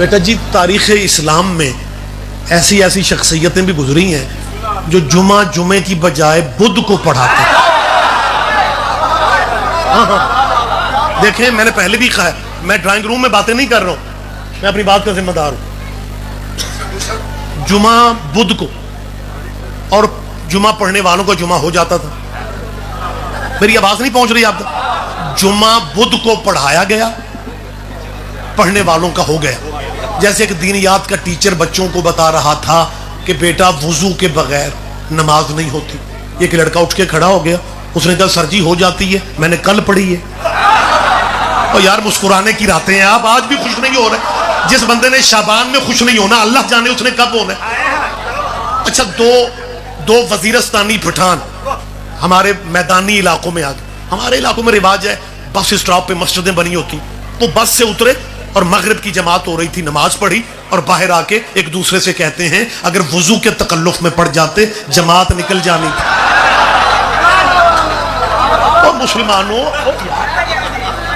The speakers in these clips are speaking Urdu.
بیٹا جی تاریخ اسلام میں ایسی ایسی شخصیتیں بھی گزری ہیں جو جمعے کی بجائے بدھ کو پڑھاتے ہیں. ہاں دیکھیں میں نے پہلے بھی کہا ہے میں ڈرائنگ روم میں باتیں نہیں کر رہا ہوں, میں اپنی بات کا ذمہ دار ہوں. جمعہ بدھ کو اور جمعہ پڑھنے والوں کو جمعہ ہو جاتا تھا. میری آواز نہیں پہنچ رہی آپ تک؟ جمعہ بدھ کو پڑھایا گیا, پڑھنے والوں کا ہو گیا. جیسے ایک دینیات کا ٹیچر بچوں کو بتا رہا تھا کہ بیٹا وضو کے بغیر نماز نہیں ہوتی. ایک لڑکا اٹھ کے کھڑا ہو گیا, اس نے کہا سر جی ہو جاتی ہے, میں نے کل پڑھی ہے. اور یار مسکرانے کی راتیں ہیں, آپ آج بھی خوش نہیں ہو رہے. جس بندے نے شعبان میں خوش نہیں ہونا اللہ جانے اس نے کب ہونا ہے. اچھا دو وزیرستانی پٹھان ہمارے میدانی علاقوں میں آ گئے. ہمارے علاقوں میں رواج ہے بس اسٹاپ پہ مسجدیں بنی ہوتی, تو بس سے اترے اور مغرب کی جماعت ہو رہی تھی, نماز پڑھی اور باہر آ کے ایک دوسرے سے کہتے ہیں اگر وضو کے تکلف میں پڑ جاتے جماعت نکل جانی. اور مسلمانوں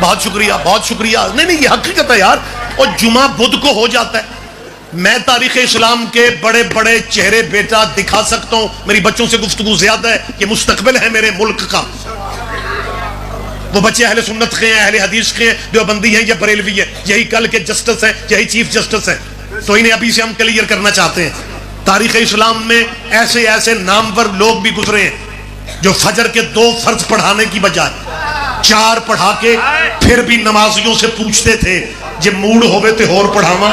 بہت شکریہ بہت شکریہ, نہیں یہ حقیقت ہے یار. اور جمعہ بدھ کو ہو جاتا ہے. میں تاریخ اسلام کے بڑے بڑے چہرے بیٹا دکھا سکتا ہوں, میری بچوں سے گفتگو زیادہ ہے, یہ مستقبل ہے میرے ملک کا. وہ بچے اہل سنت کے ہیں, اہل حدیث کے ہیں, دیوبندی ہیں یا بریلوی ہیں, یہی کل کے جسٹس ہیں, یہی چیف جسٹس ہیں. تو انہیں ابھی سے ہم کلیئر کرنا چاہتے ہیں. تاریخ اسلام میں ایسے ایسے نامور لوگ بھی گزرے ہیں جو فجر کے 2 فرض پڑھانے کی بجائے 4 پڑھا کے پھر بھی نمازیوں سے پوچھتے تھے جب موڈ ہوئے تو اور پڑھاواں.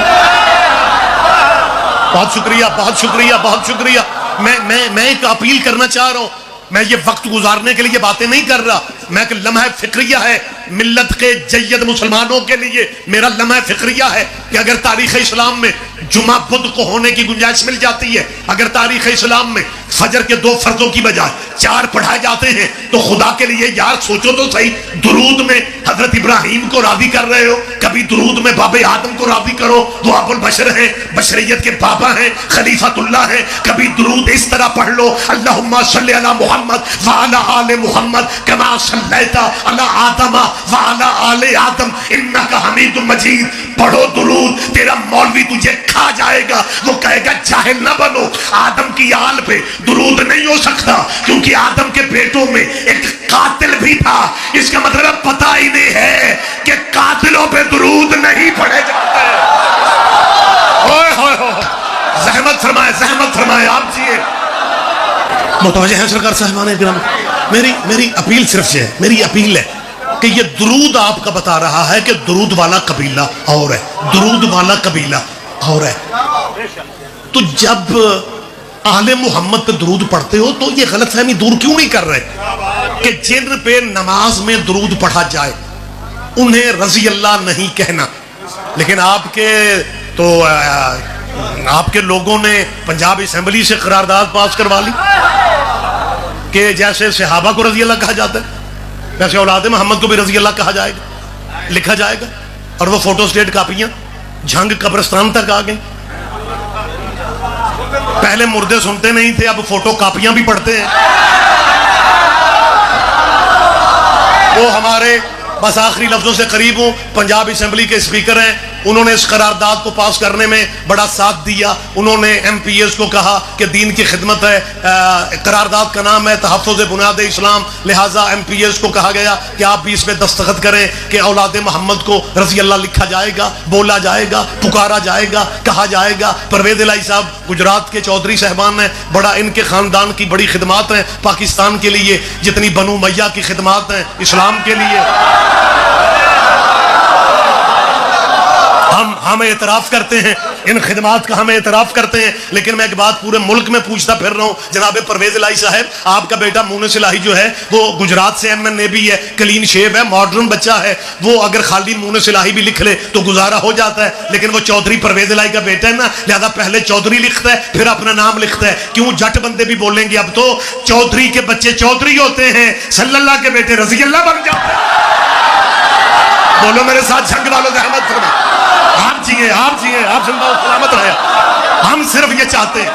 بہت شکریہ بہت شکریہ بہت شکریہ. میں ایک اپیل کرنا چاہ رہا ہوں. میں یہ وقت گزارنے کے لیے باتیں نہیں کر رہا, میں ایک لمحہ فکریہ ہے ملت کے جید مسلمانوں کے لیے. میرا لمحہ فکریہ ہے کہ اگر تاریخ اسلام میں جمعہ بدھ کو ہونے کی گنجائش مل جاتی ہے, اگر تاریخ اسلام میں فجر کے 2 فرضوں کی بجائے 4 پڑھائے جاتے ہیں, تو خدا کے لیے یار سوچو تو صحیح. درود میں حضرت ابراہیم کو راضی کر رہے ہو, کبھی درود میں باب آدم کو راضی کرو, وہ ابو البشر ہیں, بشریت کے بابا ہیں, خلیفۃ اللہ ہیں. کبھی درود اس طرح پڑھ لو اللہم صلی علی محمد وعلی آل محمد کما صلیت علی آدم وعلی آل آدم انک حمید مجید. پڑھو درود, تیرا مولوی تجھے کھا جائے گا, وہ کہے گا جاہل نہ بنو. آدم کی آل پہ درود نہیں ہو سکتا کیونکہ آدم کے بیٹوں میں ایک قاتل بھی تھا. اس کا مطلب پتہ ہی نہیں ہے کہ قاتلوں پہ درود نہیں پڑھے جاتے. زحمت فرمائے آپ جیے. متوجہ ہیں سرکار صاحبان کرام. میری اپیل صرف یہ ہے, میری اپیل ہے کہ یہ درود آپ کا بتا رہا ہے کہ درود والا قبیلہ اور ہے, درود والا قبیلہ اور ہے. تو جب آل محمد پہ درود پڑھتے ہو تو یہ غلط فہمی دور کیوں نہیں کر رہے کہ جن پہ نماز میں درود پڑھا جائے انہیں رضی اللہ نہیں کہنا. لیکن آپ کے لوگوں نے پنجاب اسمبلی سے قرارداد پاس کروا لی کہ جیسے صحابہ کو رضی اللہ کہا جاتا ہے ویسے اولاد محمد کو بھی رضی اللہ کہا جائے گا, لکھا جائے گا. اور وہ فوٹو سٹیٹ کاپیاں جھنگ قبرستان تک آ گئیں. پہلے مردے سنتے نہیں تھے, اب فوٹو کاپیاں بھی پڑھتے ہیں. وہ ہمارے بس آخری لفظوں سے قریب ہوں, پنجاب اسمبلی کے اسپیکر ہیں, انہوں نے اس قرارداد کو پاس کرنے میں بڑا ساتھ دیا. انہوں نے ایم پی ایس کو کہا کہ دین کی خدمت ہے, قرارداد کا نام ہے تحفظ بنیاد اسلام, لہٰذا ایم پی ایس کو کہا گیا کہ آپ بھی اس میں دستخط کریں کہ اولاد محمد کو رضی اللہ لکھا جائے گا, بولا جائے گا, پکارا جائے گا, کہا جائے گا. پرویز الہی صاحب گجرات کے چودھری صاحبان ہیں, بڑا ان کے خاندان کی بڑی خدمات ہیں پاکستان کے لیے, جتنی بنو میاں کی خدمات ہیں اسلام کے لیے. ہم اعتراف کرتے ہیں, ان خدمات کا ہم اعتراف کرتے ہیں. لیکن میں ایک بات پورے ملک میں پوچھتا پھر رہا ہوں, جناب پرویز الہی صاحب, آپ کا بیٹا مونس الہی جو ہے وہ گجرات سے ایم این اے بھی ہے, کلین شیو ہے, ماڈرن بچہ ہے, وہ اگر خالی مونس الہی بھی لکھ لے تو گزارا ہو جاتا ہے. لیکن وہ چودھری پرویز الہی کا بیٹا ہے نا, لہذا پہلے چودھری لکھتا ہے پھر اپنا نام لکھتا ہے. کیوں جٹ بندے بھی بولیں گے اب تو چودھری کے بچے چودھری ہوتے ہیں, صلی اللہ کے بیٹے رضی اللہ بن جاتے ہیں. بولو میرے ساتھ جھنگ والوں زحمت فرما. آپ جیے آپ زندہ و سلامت رہے. ہم صرف یہ چاہتے ہیں,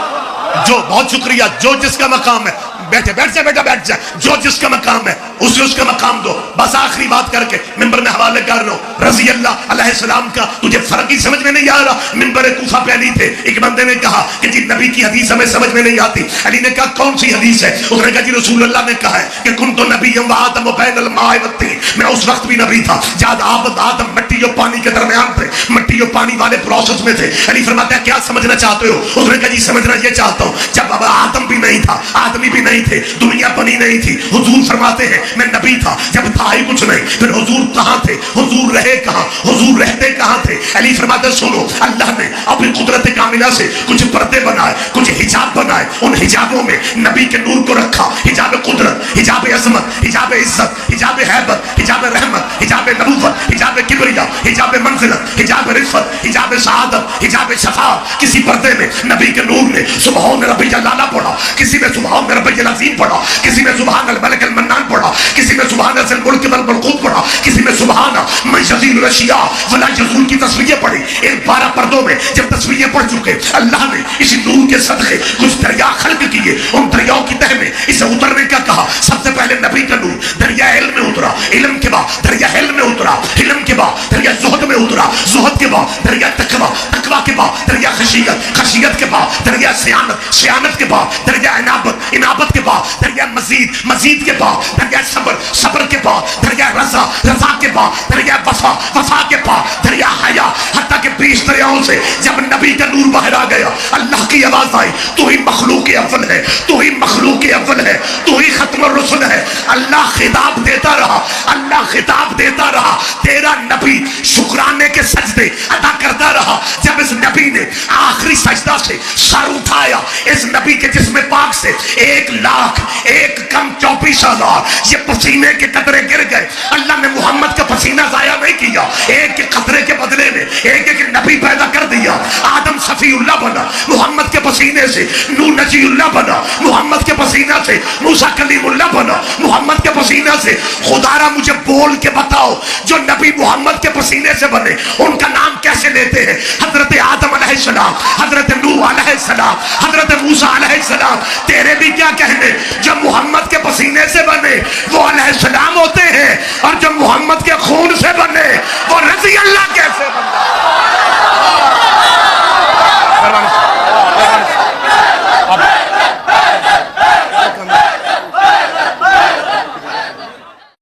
جو بہت شکریہ, جو جس کا مقام ہے, بیٹھے بیٹھ جائے بیٹا بیٹھ جائے, جو جس کا مقام ہے اسے اس کا مقام دو. بس آخری بات کر کے ممبر میں حوالے کر رہا ہوں. رضی اللہ علیہ السلام کا تجھے فرق ہی سمجھ میں نہیں آ رہا. ممبر کوفہ پہ علی تھے, ایک بندے نے کہا کہ جی نبی کی حدیث ہمیں سمجھ میں نہیں آتی. علی نے کہا کون سی حدیث ہے؟ اس نے کہا جی رسول اللہ نے کہا ہے کہ کنت نبی و آدم بین الماء والطین, میں اس وقت بھی نبی تھا جب آدم مٹی اور پانی کے درمیان تھے, مٹی اور پانی والے پروسیس میں تھے. علی فرماتا ہے کیا سمجھنا چاہتے ہو؟ اس نے کہا جی سمجھنا یہ چاہتا ہوں جب اب آدم بھی نہیں تھا, آدمی بھی نہیں تھے, دنیا بنی نہیں تھی, حضور فرماتے ہیں میں نبی تھا جب تھا ہی کچھ نہیں, پھر حضور کہاں تھے, حضور رہے کہاں, حضور رہتے کہاں تھے؟ علی فرماتے سنو, اللہ نے اپنی قدرت کاملہ سے کچھ پردے بنائے, کچھ حجاب بنائے, ان حجابوں میں نبی کے نور کو رکھا. حجاب قدرت, حجاب عظمت, حجاب عزت, حجاب حیبت, حجاب رحمت, حجاب نبوت, حجاب کبریا, حجاب منزلت, حجاب رفت, حجاب سعادت, حجاب شفاعت. کسی پردے میں نبی کے نور نے سبحان ربی العلیٰ پڑھا, کسی میں سبحان ربی العظیم پڑھا, کسی میں سبحان الملک المنان پڑھا, کسی میں سبحان ذی الملک والملکوت پڑھا, کسی میں سبحان من یزیل الاشیاء ولا یزول کی تصویریں پڑھی. ان 12 پردوں میں جب تصویریں پڑھ چکے, اللہ نے اسی نور کے صدقے کچھ دریا خلق کیے. ان دریاؤں کی تہ میں اسے اترنے کا کہا. سب سے پہلے نبی کا نور دریا علم میں اترا, علم کے بعد دریا علم میں اترا, علم کے بعد دریا زہد میں اترا, زہد کے بعد دریا تقویٰ, تقویٰ کے بعد دریا خشیت, خشیت کے بعد دریا سیانت, سیانت کے بعد دریا انابت, انابت کے بعد دریا مزید, مزید کے بعد دریا صبر, صبر کے بعد دریا رضا, رضا کے بعد دریا وفا, وفا کے بعد دریا حیا. حتیٰ کہ 20 دریاؤں سے جب نبی کا نور باہر آ گیا, اللہ کی آواز آئی تو ہی مخلوق اول ہے, تو ہی مخلوق اول ہے, تو ہی ختم الرسل ہے. اللہ خطاب دیتا رہا, اللہ خطاب دیتا رہا. تیرا نبی شکرانے کے سجدے ادا کرتا رہا. جب اس نبی نے آخری سجدہ سے سر اٹھایا, اس نبی کے جسم پاک سے 1,64,000 یہ پسینے کے قطرے گر گئے. اللہ نے محمد کا پسینہ ضائع نہیں کیا, ایک قطرے کے بدلے میں ایک ایک نبی پیدا کر دیا. آدم صفی اللہ بنا محمد کے پسینے سے, نوح نجی اللہ بنا محمد کے پسینہ سے, موسیٰ کلیم اللہ بنا محمد کے پسینہ سے. خدا را مجھے بول کے بتاؤ جو نبی محمد کے پسینے سے بنے ان کا نام کیسے لیتے ہیں؟ حضرت آدم علیہ السلام, حضرت نوح علیہ السلام, حضرت موسیٰ علیہ السلام. تیرے بھی کیا کہنے, جو محمد کے پسینے سے بنے وہ علیہ السلام ہوتے ہیں, اور جو محمد کے خون سے بنے وہ رضی اللہ کیسے بنے؟